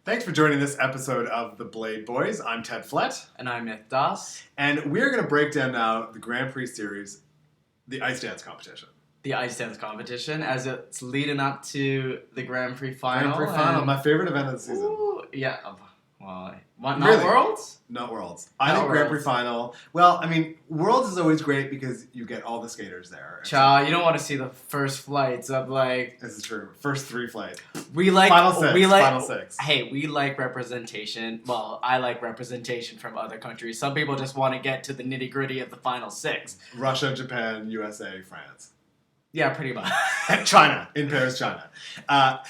Thanks for joining this episode of The Blade Boys. I'm Ted Flett. And I'm Myth Das. And we're going to break down now the Grand Prix Series, the ice dance competition. The ice dance competition as it's leading up to the Grand Prix Final. Grand Prix Final, my favorite event of the season. Ooh, yeah. Well, what, Really? not Worlds? Not Worlds. I think Grand Prix Final. Well, I mean, Worlds is always great because you get all the skaters there. Cha, you don't want to see the first flights of like. This is true. First three flights. We like Final six. Final six. Hey, we like representation. Well, I like representation from other countries. Some people just want to get to the nitty gritty of the final six. Russia, Japan, USA, France. Yeah, pretty much. China, in Paris, China.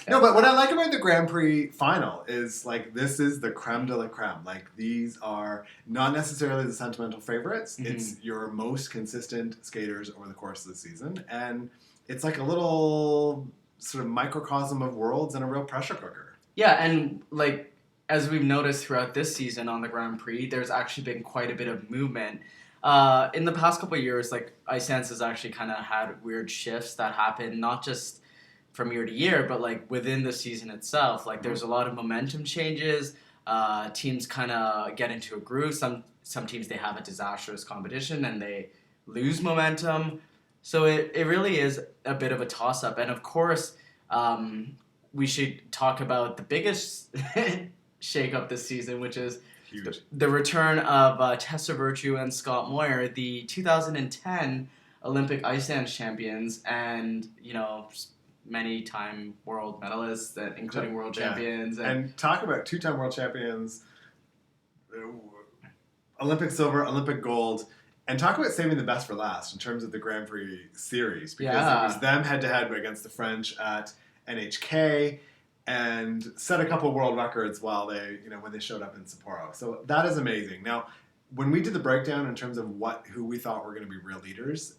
No, but what I like about the Grand Prix Final is, like, this is the creme de la creme. Like, these are not necessarily the sentimental favorites. Mm-hmm. It's your most consistent skaters over the course of the season. And it's like a little sort of microcosm of Worlds and a real pressure cooker. Yeah, and, like, as we've noticed throughout this season on the Grand Prix, there's actually been quite a bit of movement. In the past couple of years, like, ice dance has actually kind of had weird shifts that happen, not just from year to year, but, like, within the season itself. Like, there's a lot of momentum changes. Teams kind of get into a groove. Some teams, they have a disastrous competition and they lose momentum. So it really is a bit of a toss-up. And, of course, we should talk about the biggest shake-up this season, which is the return of Tessa Virtue and Scott Moir, the 2010 Olympic ice dance champions, and many-time world medalists, including world champions. And talk about two-time world champions, Olympic silver, Olympic gold, and talk about saving the best for last in terms of the Grand Prix series, because it was them head-to-head against the French at NHK. And set a couple world records while when they showed up in Sapporo. So that is amazing. Now, when we did the breakdown in terms of who we thought were going to be real leaders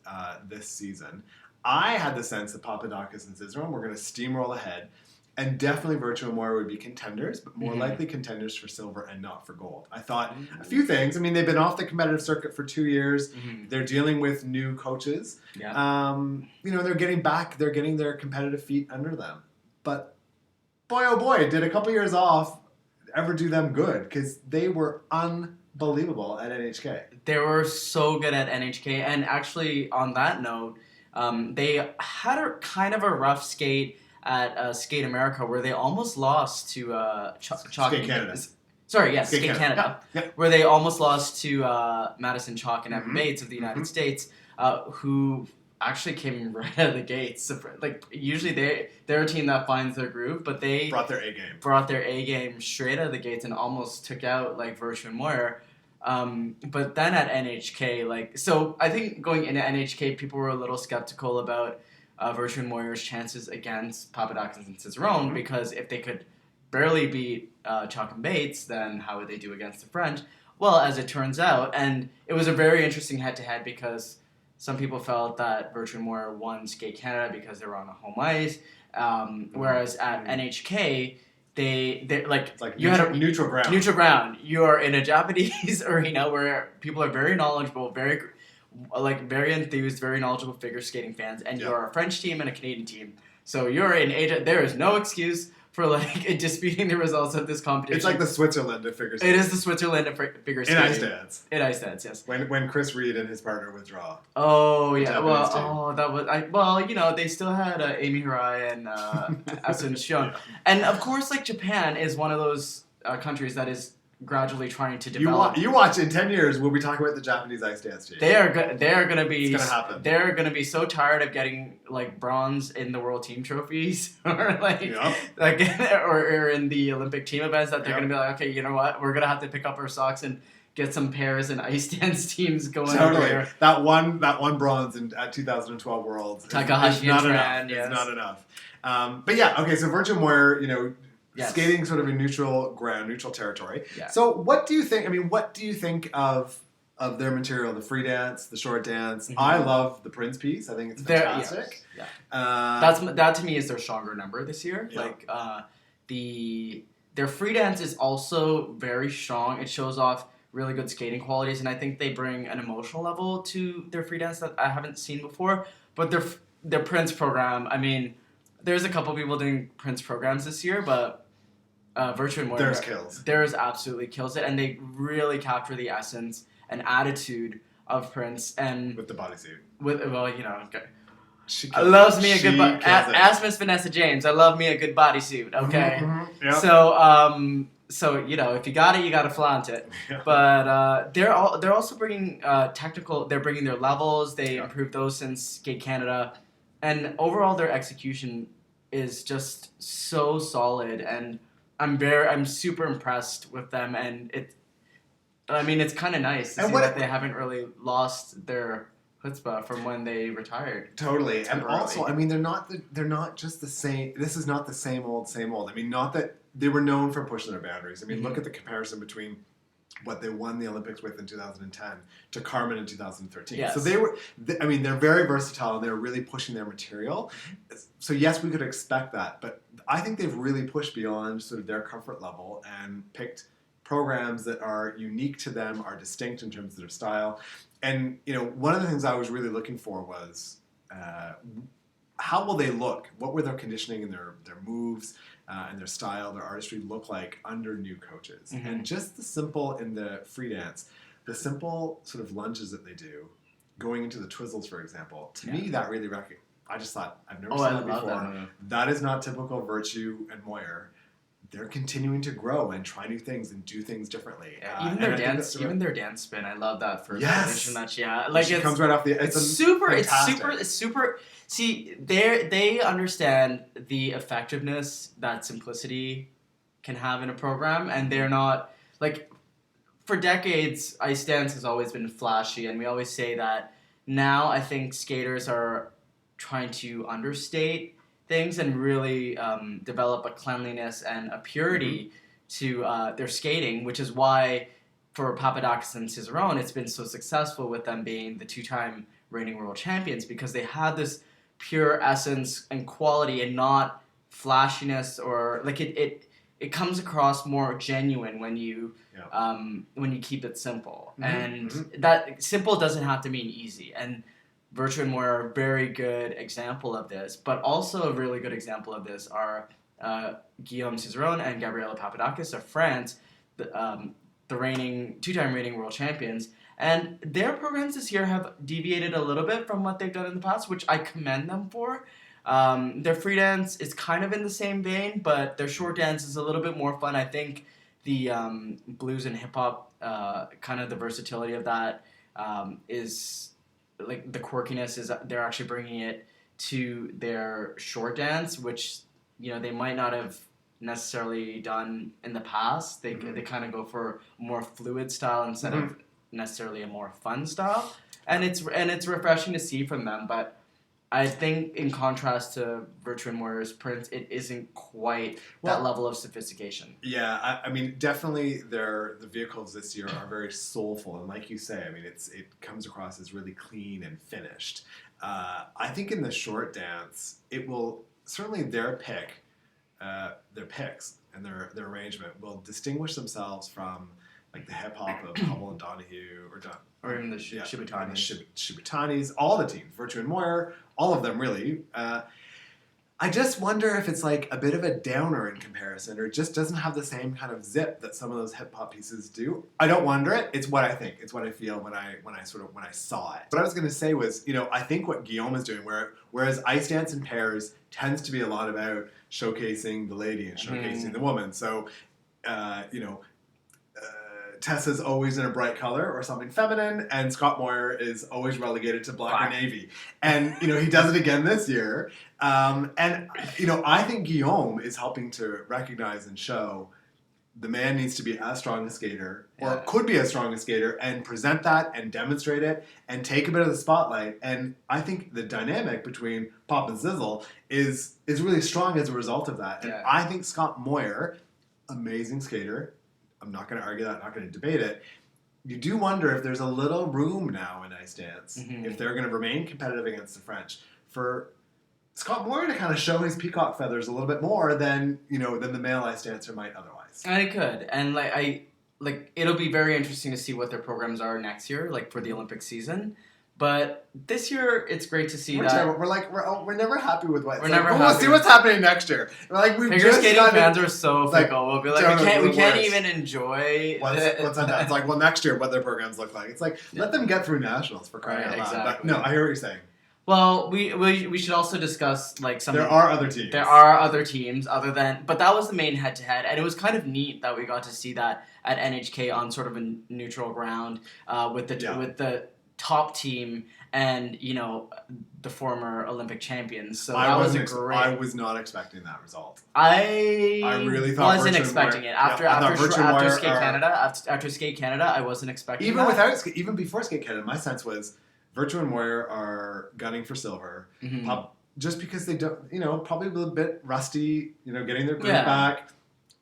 this season, I had the sense that Papadakis and Cizeron were going to steamroll ahead, and definitely Virtue and Moira would be contenders, but more likely contenders for silver and not for gold. I thought a few things. I mean, they've been off the competitive circuit for 2 years. Mm-hmm. They're dealing with new coaches. Yeah. They're getting back. They're getting their competitive feet under them, but boy, oh boy, did a couple years off ever do them good, because they were unbelievable at NHK. They were so good at NHK, and actually, on that note, they had a kind of a rough skate at Skate America, where they almost lost to Skate Canada. Sorry, yes, Skate Canada. Yeah. Where they almost lost to Madison Chalk and Evan Bates of the United States, who actually came right out of the gates. Like, usually they're a team that finds their groove, but they brought their A game straight out of the gates and almost took out, like, Virtue and Moir. But then at NHK, so I think going into NHK, people were a little skeptical about Virtue and Moir's chances against Papadakis and Cizeron, because if they could barely beat Chalk and Bates, then how would they do against the French? Well, as it turns out, and it was a very interesting head-to-head, because some people felt that Virtue and Moir won Skate Canada because they were on a home ice, whereas at NHK, they like you had a neutral ground. Neutral ground. You're in a Japanese arena where people are very knowledgeable, very enthused, very knowledgeable figure skating fans, and you're a French team and a Canadian team. So you're in Asia. There is no excuse for disputing the results of this competition. It's like the Switzerland of figure skating. It is the Switzerland of figure skating. In ice dance. In ice dance, yes. When Chris Reed and his partner withdraw. Oh yeah, they still had Amy Hirai and Asun Shion, and of course, like, Japan is one of those countries that is gradually trying to develop. You watch in 10 years. We'll be talking about the Japanese ice dance team. They are gonna be. It's gonna happen. They're gonna be so tired of getting, like, bronze in the world team trophies, or or in the Olympic team events, that they're gonna be like, okay, you know what? We're gonna have to pick up our socks and get some pairs and ice dance teams going. Totally. That one bronze at 2012 Worlds. Takahashi and Tran. Yes. It's not enough. But yeah, okay. So Virtue and Moir, skating sort of in neutral ground, neutral territory. Yeah. So what do you think? I mean, what do you think of their material? The free dance, the short dance. Mm-hmm. I love the Prince piece. I think it's fantastic. Yeah. That to me is their stronger number this year. Yeah. Like their free dance is also very strong. It shows off really good skating qualities, and I think they bring an emotional level to their free dance that I haven't seen before. But their Prince program, I mean, there's a couple people doing Prince programs this year, but Virtue and Moira. Theirs absolutely kills it, and they really capture the essence and attitude of Prince and with the bodysuit. Loves me a good ask Miss Vanessa James. I love me a good bodysuit. Okay, Yep. So if you got it, you got to flaunt it. Yeah. But they're also bringing technical. They're bringing their levels. They improved those since Skate Canada, and overall their execution is just so solid. And I'm super impressed with them. And it's kind of nice to see that they haven't really lost their chutzpah from when they retired. Totally. And also, they're not just the same. This is not the same old. I mean, not that they were known for pushing their boundaries. I mean, look at the comparison between what they won the Olympics with in 2010 to Carmen in 2013. Yes. So they're very versatile and they're really pushing their material. So yes, we could expect that, but I think they've really pushed beyond sort of their comfort level and picked programs that are unique to them, are distinct in terms of their style. And, one of the things I was really looking for was how will they look? What were their conditioning and their moves and their style, their artistry look like under new coaches? Mm-hmm. And just the simple in the free dance, the simple sort of lunges that they do, going into the twizzles, for example, to me that really I just thought, I've never seen that before. That is not typical Virtue and Moyer. They're continuing to grow and try new things and do things differently. Even their dance spin, I love that first position that she had. It comes right off the. It's super. See, they understand the effectiveness that simplicity can have in a program, and they're not for decades. Ice dance has always been flashy, and we always say that. Now I think skaters are trying to understate things and really develop a cleanliness and a purity to their skating, which is why for Papadakis and Cicerone, it's been so successful with them being the 2-time reigning world champions, because they had this pure essence and quality and not flashiness, or it comes across more genuine when you keep it simple. Mm-hmm. And that simple doesn't have to mean easy. And Virtue and Moyer are a very good example of this, but also a really good example of this are Guillaume Cicerone and Gabriela Papadakis of France, the 2-time reigning world champions. And their programs this year have deviated a little bit from what they've done in the past, which I commend them for. Their free dance is kind of in the same vein, but their short dance is a little bit more fun. I think the blues and hip-hop, kind of the versatility of that is... the quirkiness is they're actually bringing it to their short dance, which they might not have necessarily done in the past. They kind of go for a more fluid style instead of necessarily a more fun style, and it's refreshing to see from them. But I think in contrast to Virtue and Moyer's Prince, it isn't quite that level of sophistication. Yeah, I mean, definitely the vehicles this year are very soulful, and like you say, I mean, it comes across as really clean and finished. I think in the short dance, it will certainly their picks and their arrangement will distinguish themselves from the hip hop of Hubble and Donahue or even the Shibutanis. Shibutanis, all the teams, Virtue and Moyer, all of them really. I just wonder if it's a bit of a downer in comparison, or it just doesn't have the same kind of zip that some of those hip hop pieces do. I don't wonder it. It's what I think. It's what I feel when I saw it. What I was going to say was, I think what Guillaume is doing, whereas ice dance in pairs tends to be a lot about showcasing the lady and showcasing the woman. So, Tessa's always in a bright color or something feminine, and Scott Moyer is always relegated to black or navy. And, he does it again this year. I think Guillaume is helping to recognize and show the man needs to be as strong a skater, or could be as strong a skater, and present that and demonstrate it and take a bit of the spotlight. And I think the dynamic between Pop and Sizzle is really strong as a result of that. And I think Scott Moyer, amazing skater, I'm not going to argue that, I'm not going to debate it. You do wonder if there's a little room now in ice dance, if they're going to remain competitive against the French, for Scott Moyer to kind of show his peacock feathers a little bit more than the male ice dancer might otherwise. And it could, and it'll be very interesting to see what their programs are next year, for the Olympic season. But this year, it's great to see that. Terrible. We're never happy with what. We're never happy. We'll see what's happening next year. Figure skating fans are so fickle. We'll be like, we can't even enjoy. What's on that? It's like, well, next year, what their programs look like. It's like, let them get through nationals for crying out loud. Exactly. But no, I hear what you're saying. Well, we should also discuss like some. There are other teams. There are other teams other than, but that was the main head-to-head, and it was kind of neat that we got to see that at NHK on sort of a neutral ground with the top team and the former Olympic champions. So that was great. I was not expecting that result. I really thought wasn't expecting it after Skate Canada. I wasn't expecting even before Skate Canada. My sense was Virtue and Moyer are gunning for silver, just because they don't, probably a little bit rusty, getting their groove back.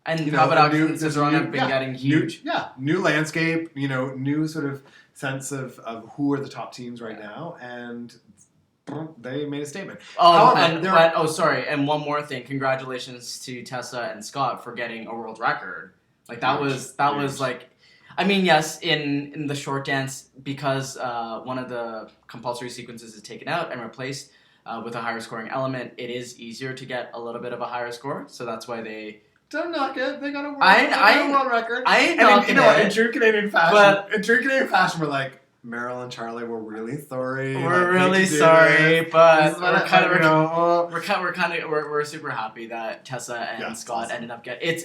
And Papadakis and Cizeron have been getting huge. New landscape, new sort of sense of who are the top teams right now, and they made a statement. And one more thing. Congratulations to Tessa and Scott for getting a world record. Like that was like, I mean, yes, in the short dance, because one of the compulsory sequences is taken out and replaced with a higher scoring element, it is easier to get a little bit of a higher score. So that's why they... Don't knock it. They got a world record. I ain't knocking it. In true Canadian fashion, we're like, Meryl and Charlie, we're really sorry. We're really sorry, but we're super happy that Tessa and Scott ended up getting it's.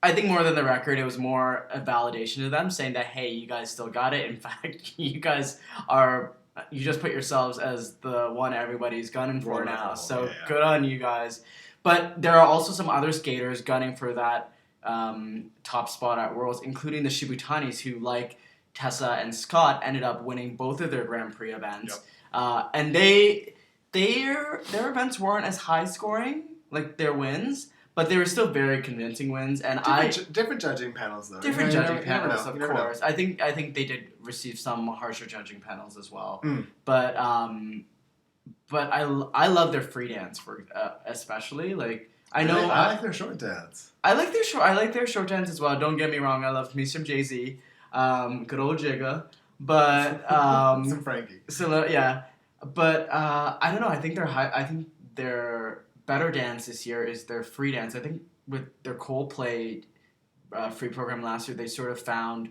I think more than the record, it was more a validation to them, saying that, hey, you guys still got it. In fact, you just put yourselves as the one everybody's gunning for now. So good on you guys. But there are also some other skaters gunning for that top spot at Worlds, including the Shibutanis, who, like Tessa and Scott, ended up winning both of their Grand Prix events. And their events weren't as high scoring, like their wins, but they were still very convincing wins. And different judging panels, though. Different judging panels, of course. I think they did receive some harsher judging panels as well. But I love their free dance especially. Like I like their short dance. I like their short dance as well. Don't get me wrong. I love me some Jay-Z, good old Jigga, but some Frankie. So yeah, but I don't know. I think their better dance this year is their free dance. I think with their Coldplay free program last year, they sort of found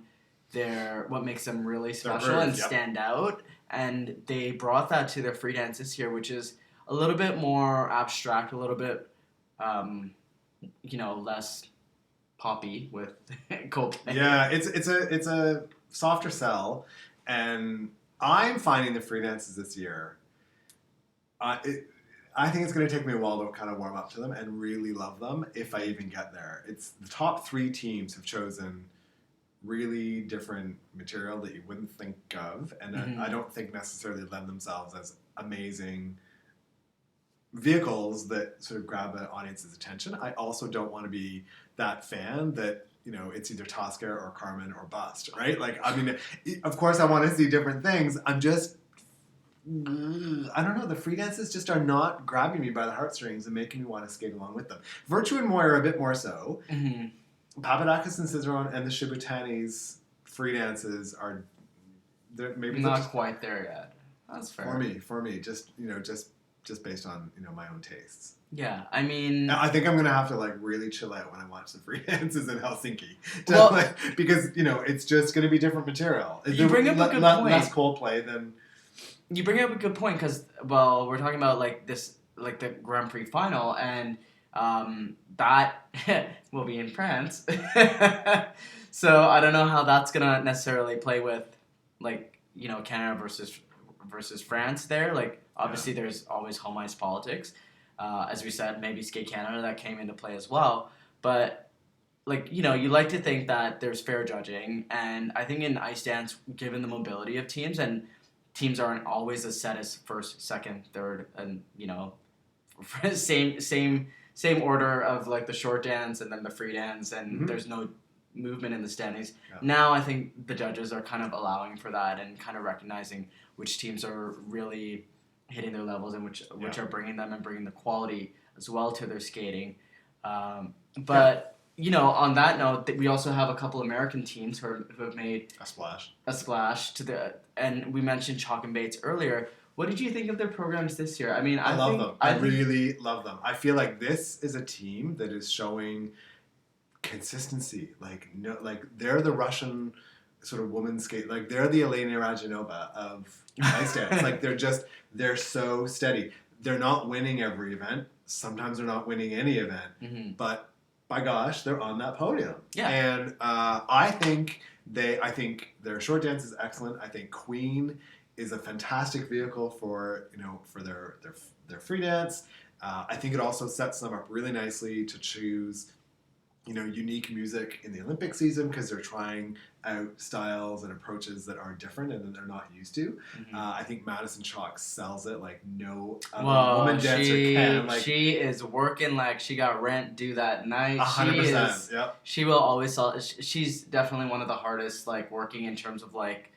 what makes them really special and stand out. And they brought that to their free dance this year, which is a little bit more abstract, a little bit, less poppy with Coldplay. Yeah, it's a softer sell, and I'm finding the free dances this year. I think it's going to take me a while to kind of warm up to them and really love them if I even get there. It's the top 3 teams have chosen really different material that you wouldn't think of, and I don't think necessarily lend themselves as amazing vehicles that sort of grab an audience's attention. I also don't want to be that fan that, it's either Tosca or Carmen or bust, right? Like, I mean, of course I want to see different things. I don't know, the free dances just are not grabbing me by the heartstrings and making me want to skate along with them. Virtue and Moyer are a bit more so. Papadakis and Cizeron and the Shibutanis free dances are maybe not quite there yet. That's fair. For me, just based on my own tastes. Yeah, I mean, I think I'm gonna have to really chill out when I watch the free dances in Helsinki, because it's just gonna be different material. You bring up a good point. Less Coldplay than. You bring up a good point because we're talking about the Grand Prix Final and. That will be in France. So I don't know how that's gonna necessarily play with Canada versus France there. Obviously there's always home ice politics. As we said, maybe Skate Canada that came into play as well. But you like to think that there's fair judging, and I think in ice dance, given the mobility of teams, and teams aren't always as set as first, second, third, and same order of the short dance and then the free dance, and there's no movement in the standings. Yeah. Now I think the judges are kind of allowing for that and kind of recognizing which teams are really hitting their levels and which are bringing them and bringing the quality as well to their skating. But on that note, we also have a couple American teams who have made a splash and we mentioned Chalk and Bates earlier. What did you think of their programs this year? I mean, I love them. I really love them. I feel like this is a team that is showing consistency. Like they're the Russian sort of women's skate. Like they're the Elena Radjanova of ice dance. Like they're so steady. They're not winning every event. Sometimes they're not winning any event. But by gosh, they're on that podium. Yeah. And I think their short dance is excellent. I think Queen is a fantastic vehicle for their free dance. I think it also sets them up really nicely to choose unique music in the Olympic season because they're trying out styles and approaches that are different and that they're not used to. I think Madison Chalk sells it like no other woman dancer can. Like, she is working like she got rent due that night. 100%. Yep. She will always sell. She's definitely one of the hardest like working in terms of like,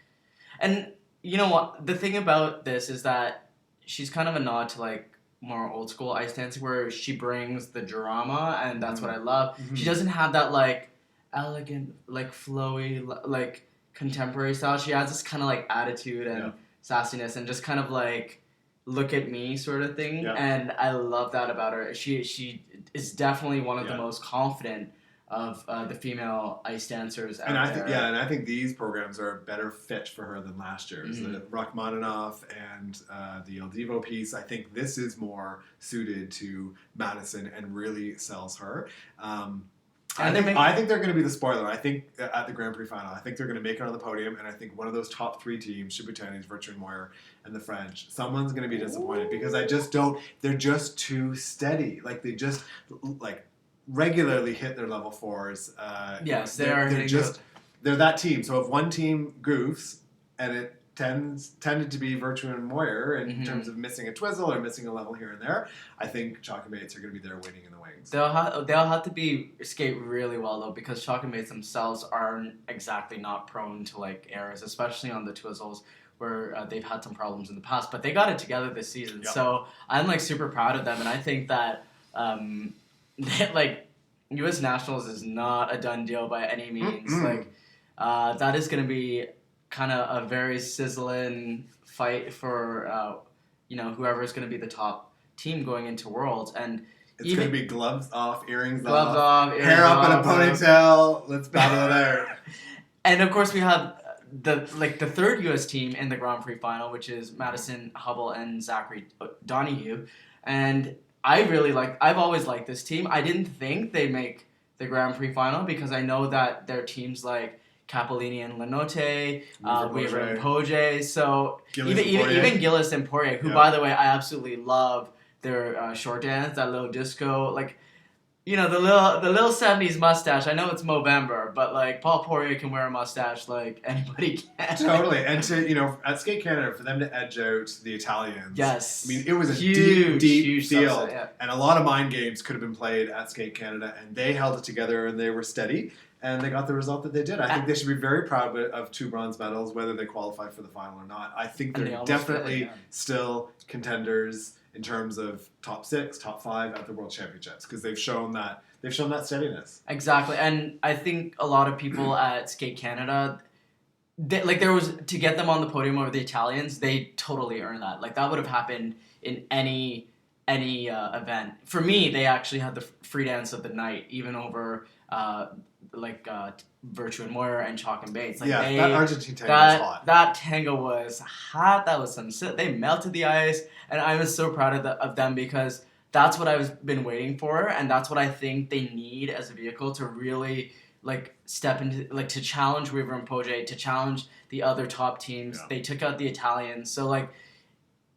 and you know what? The thing about this is that she's kind of a nod to like more old school ice dancing where she brings the drama, and that's what I love. She doesn't have that like elegant, like flowy, like contemporary style. She has this kind of like attitude and sassiness and just kind of like look at me sort of thing. And I love that about her. She is definitely one of the most confident of the female ice dancers out there. And I think these programs are a better fit for her than last year's. The Rachmaninoff and the El Divo piece, I think this is more suited to Madison and really sells her. I think they're going to be the spoiler. I think at the Grand Prix Final, I think they're going to make it on the podium, and I think one of those top three teams, Chibutanis, Virtue and Moyer, and the French, someone's going to be disappointed because they're just too steady. Like they just regularly hit their level fours. Yes, they're that team. So if one team goofs, and it tended to be Virtue and Moyer in terms of missing a twizzle or missing a level here and there, I think Chalk and Bates are going to be there waiting in the wings. They'll have to skate really well though, because Chalk and Bates themselves aren't exactly not prone to like errors, especially on the twizzles where they've had some problems in the past. But they got it together this season, so I'm like super proud of them, and I think that. Like, U.S. Nationals is not a done deal by any means. Like, that is going to be kind of a very sizzling fight for, whoever is going to be the top team going into Worlds. And it's going to be gloves off, earrings off, hair up in a ponytail. Let's battle it out. And of course, we have the third U.S. team in the Grand Prix Final, which is Madison Hubble and Zachary Donahue, and I've always liked this team. I didn't think they'd make the Grand Prix Final because I know that their teams like Capolini and Lenote, Weaver and Poje, so even Gillis and Poirier, who by the way I absolutely love their short dance, that little disco, like the little 70s mustache. I know it's Movember, but like Paul Poirier can wear a mustache like anybody can. Totally, and to at Skate Canada for them to edge out the Italians. Yes, I mean it was a deep field, and a lot of mind games could have been played at Skate Canada, and they held it together and they were steady, and they got the result that they did. I think they should be very proud of 2 bronze medals, whether they qualify for the final or not. I think they're definitely still contenders in terms of top 6, top 5 at the World Championships because they've shown that steadiness. Exactly, and I think a lot of people at Skate Canada, to get them on the podium over the Italians, they totally earned that. Like that would have happened in any event. For me, they actually had the free dance of the night, even over Virtue and Moyer and Chalk and Bates. Like that Argentine tango was hot. That tango was hot. That was they melted the ice, and I was so proud of them because that's what I've been waiting for, and that's what I think they need as a vehicle to really step into to challenge Weaver and Poje, to challenge the other top teams. Yeah. They took out the Italians, so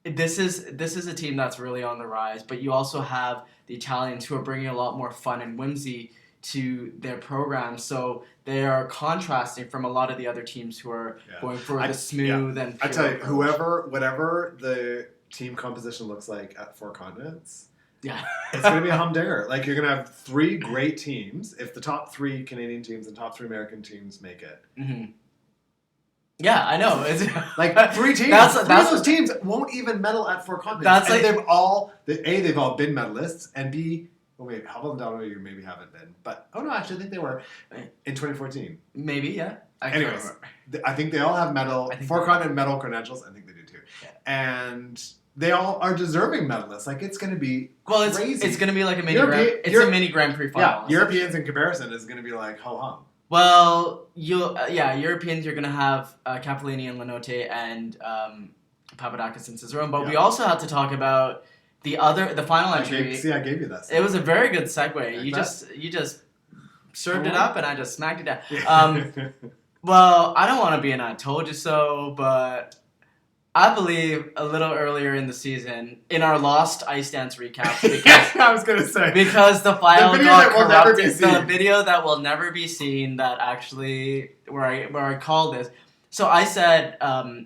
this is a team that's really on the rise. But you also have the Italians who are bringing a lot more fun and whimsy to their program, so they are contrasting from a lot of the other teams who are going for the smooth and pure I tell you, approach. whatever the team composition looks like at Four Continents, it's going to be a humdinger. Like you're going to have 3 great teams if the top 3 Canadian teams and top 3 American teams make it. Mm-hmm. Yeah, I know. It's 3 teams. 3 of those teams won't even medal at Four Continents. They've all been medalists, and B, Oh wait, Hubble and Donohue maybe haven't been, but actually I think they were in 2014. Maybe, yeah. Anyways, I think they all have four-continent medal credentials. I think they do too, and they all are deserving medalists. Like it's going to be crazy. It's going to be like a mini Grand Prix final. Yeah, Europeans in comparison is going to be like ho hum. Well, Europeans you're going to have Capellini and Lenotte and Papadakis and Cicerone, but we also have to talk about the final entry. I gave you that. It was a very good segue. Like you just served it up and I just smacked it down. Well, I don't want to be an I told you so, but I believe a little earlier in the season, in our lost ice dance recap, because, I was gonna say because the file got corrupted, the video that will never be seen, that actually where I called this. So I said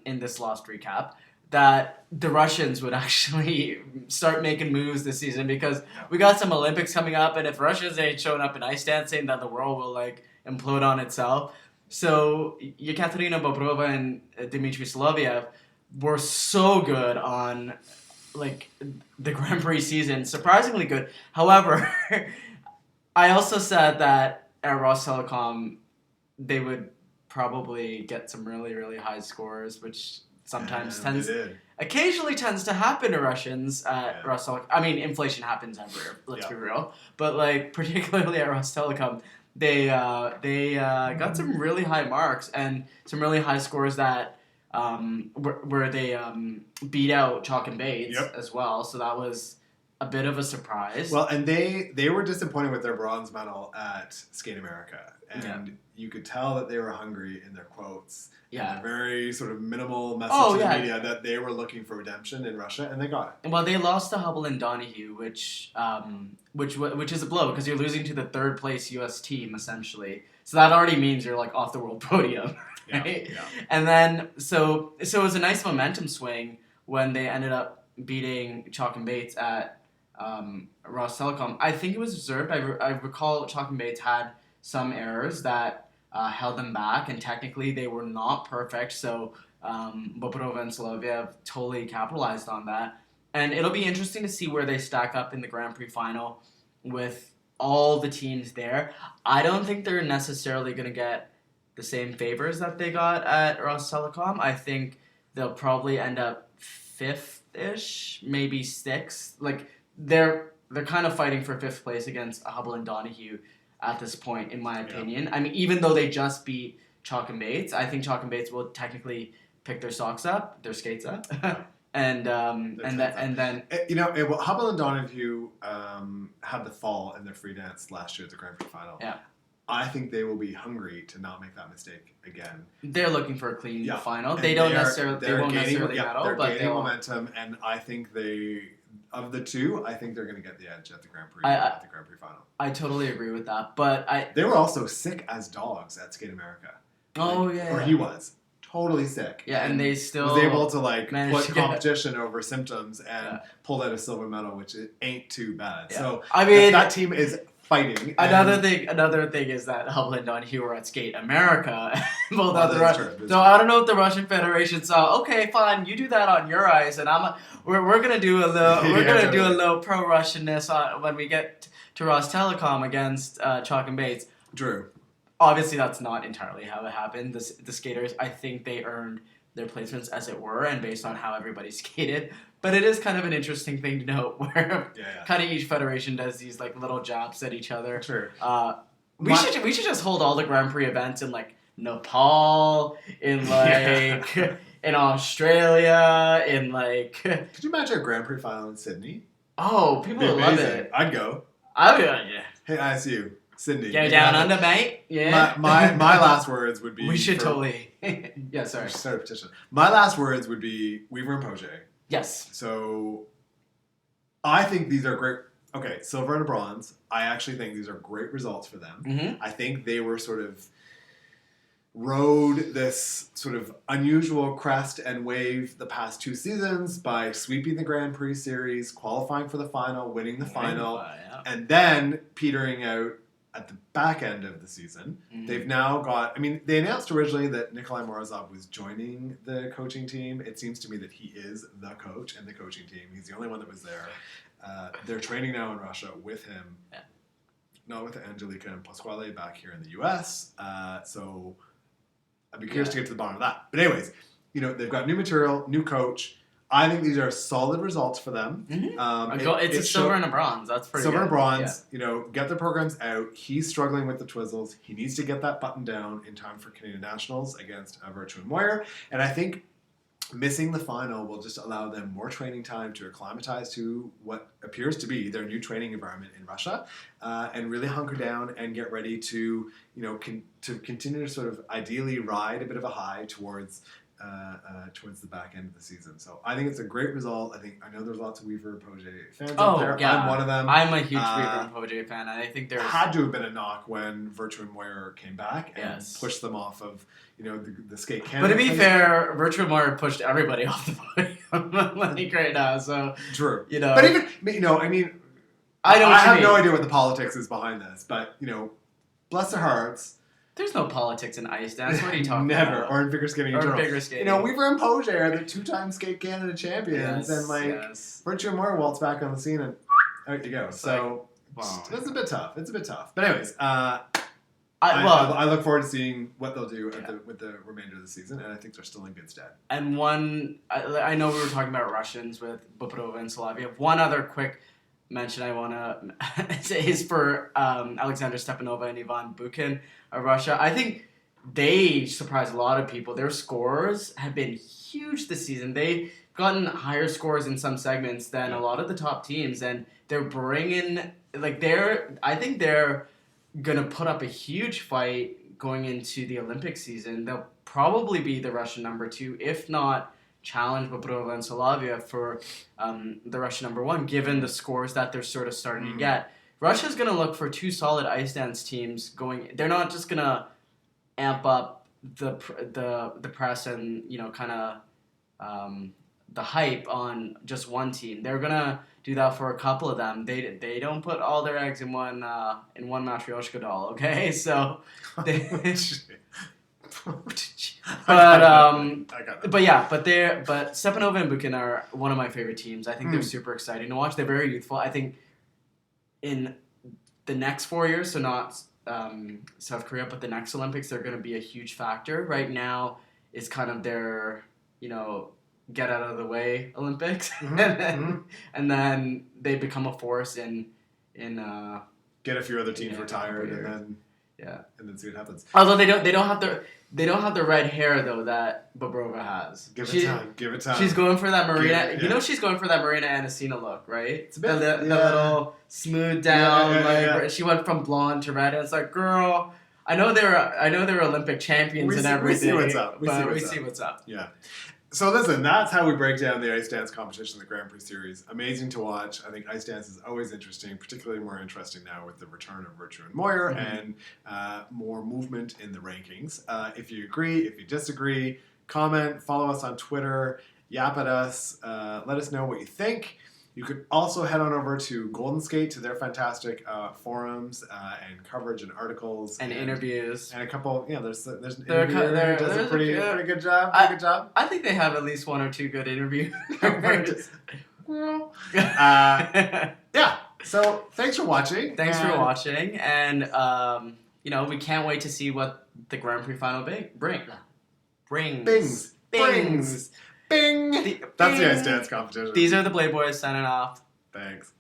in this lost recap that the Russians would actually start making moves this season because we got some Olympics coming up, and if Russians ain't showing up in ice dancing, then the world will like implode on itself. So Yekaterina Bobrova and Dmitry Solovyev were so good on like the Grand Prix season, surprisingly good. However, I also said that at Rostelecom they would probably get some really, really high scores, which occasionally tends to happen to Russians at Rostelecom. I mean, inflation happens everywhere, let's be real. But like particularly at Rostelecom, they got some really high marks and some really high scores that where they beat out Chalk and Bates as well. So that was a bit of a surprise. Well, and they were disappointed with their bronze medal at Skate America. And you could tell that they were hungry in their quotes. Yeah. And their very sort of minimal message to the media that they were looking for redemption in Russia, and they got it. Well, they lost to Hubble and Donohue, which is a blow because you're losing to the third place U.S. team essentially. So that already means you're like off the world podium, right? Yeah. And then so it was a nice momentum swing when they ended up beating Chalk and Bates at Rostelecom. I think it was deserved. I recall Chalk and Bates had some errors that held them back, and technically they were not perfect, so Bobrova and Solovyev totally capitalized on that. And it'll be interesting to see where they stack up in the Grand Prix final with all the teams there. I don't think they're necessarily going to get the same favors that they got at Rostelecom. I think they'll probably end up 5th-ish, maybe 6th. Like, they're kind of fighting for 5th place against Hubble and Donohue at this point, in my opinion. Yeah. I mean, even though they just beat Chalk and Bates, I think Chalk and Bates will technically pick their skates up, and then Hubble and Donohue had the fall in their free dance last year at the Grand Prix final. Yeah, I think they will be hungry to not make that mistake again. They're looking for a clean final. They won't necessarily medal, they're but gaining momentum, and I think of the two, I think they're going to get the edge at the Grand Prix at the Grand Prix final. I totally agree with that, but they were also sick as dogs at Skate America. Or he was totally sick. Yeah, and they still was able to like put competition over symptoms and pull out a silver medal, which ain't too bad. Yeah. So I mean, that team is fighting. Another thing is that Hubble and Donohue were at Skate America. So I don't know if the Russian Federation saw. Okay, fine, you do that on your ice, and we're gonna do a little pro Russianness when we get to Rostelecom against Chalk and Bates. Drew. Obviously, that's not entirely how it happened. The skaters, I think they earned their placements as it were, and based on how everybody skated. But it is kind of an interesting thing to note where kind of each federation does these like little jabs at each other. Sure. We should just hold all the Grand Prix events in like Nepal, in like in Australia, in like. Could you imagine a Grand Prix final in Sydney? Oh, people would love it. I'd go. Yeah. Hey, ISU. Sydney. Go down under, mate. Yeah. My last words would be. We should totally. Yeah, sorry. Start a petition. My last words would be Weaver and Poche. Yes. So, I think these are great. Okay, silver and a bronze. I actually think these are great results for them. Mm-hmm. I think they were sort of rode this sort of unusual crest and wave the past 2 seasons by sweeping the Grand Prix series, qualifying for the final, winning the final, and then petering out at the back end of the season. Mm-hmm. They've now got, I mean, they announced originally that Nikolai Morozov was joining the coaching team. It seems to me that he is the coach and the coaching team. He's the only one that was there. they're training now in Russia with him, Yeah. not with Angelika and Pasquale back here in the U.S. So I'd be curious to get to the bottom of that. But anyways, they've got new material, new coach. I think these are solid results for them. Mm-hmm. It's a silver and a bronze. That's pretty silver good. and bronze. Yeah. Get the programs out. He's struggling with the twizzles. He needs to get that button down in time for Canadian Nationals against Virtue and Moyer. And I think missing the final will just allow them more training time to acclimatize to what appears to be their new training environment in Russia, and really hunker down and get ready to continue to sort of ideally ride a bit of a high towards the back end of the season. So I think it's a great result. I know there's lots of Weaver and Poje fans out there. Yeah. I'm one of them. I'm a huge Weaver and Poje fan, and I think there's had to have been a knock when Virtue and Moyer came back and pushed them off of the skate Canada. But to be fair, Virtue and Moyer pushed everybody off the podium like right now. So true. But even I have no idea what the politics is behind this, but bless their hearts. There's no politics in ice dance. What are you talking Never. about? Or in figure skating in general. Figure skating. Weaver and Poje are the 2-time Skate Canada champions. And, Virtue and Moore waltz back on the scene and out you go. So, it's a bit tough. But anyways, I look forward to seeing what they'll do with the remainder of the season, and I think they're still in good stead. And I know we were talking about Russians with Bobrova and Soloviev. One other quick mention I want to say is for Alexander Stepanova and Ivan Bukin of Russia. I think they surprised a lot of people. Their scores have been huge this season. They've gotten higher scores in some segments than a lot of the top teams, and they're bringing I think they're gonna put up a huge fight going into the Olympic season. They'll probably be the Russian number 2, if not challenge Bobrova and Soloviev for the Russian number 1, given the scores that they're sort of starting to get. Russia's going to look for 2 solid ice dance teams going. They're not just going to amp up the press and kind of the hype on just one team. They're going to do that for a couple of them. They don't put all their eggs in one Matryoshka doll. Okay, so they. But Stepanova and Bukin are one of my favorite teams. I think they're super exciting to watch. They're very youthful. I think in the next 4 years, so not South Korea, but the next Olympics, they're going to be a huge factor. Right now is kind of their get out of the way Olympics, and then they become a force in get a few other teams retired and then see what happens. Although they don't have the red hair though that Bobrova has. Give it time. She's going for that Marina. She's going for that Marina Anasina look, right? It's a bit, the little smooth down. She went from blonde to red. And it's like, girl, I know they're Olympic champions and everything. We see what's up. We see what's up. Yeah. So listen, that's how we break down the ice dance competition, the Grand Prix Series. Amazing to watch. I think ice dance is always interesting, particularly more interesting now with the return of Virtue and Moyer and more movement in the rankings. If you agree, if you disagree, comment, follow us on Twitter, yap at us, let us know what you think. You could also head on over to Golden Skate to their fantastic forums and coverage and articles and interviews and a couple. There's an interviewer who does a pretty good job. I think they have at least 1 or 2 good interviews. So thanks for watching. And we can't wait to see what the Grand Prix Final brings. Bing! That's the ice dance competition. These are the Blade Boys signing off. Thanks.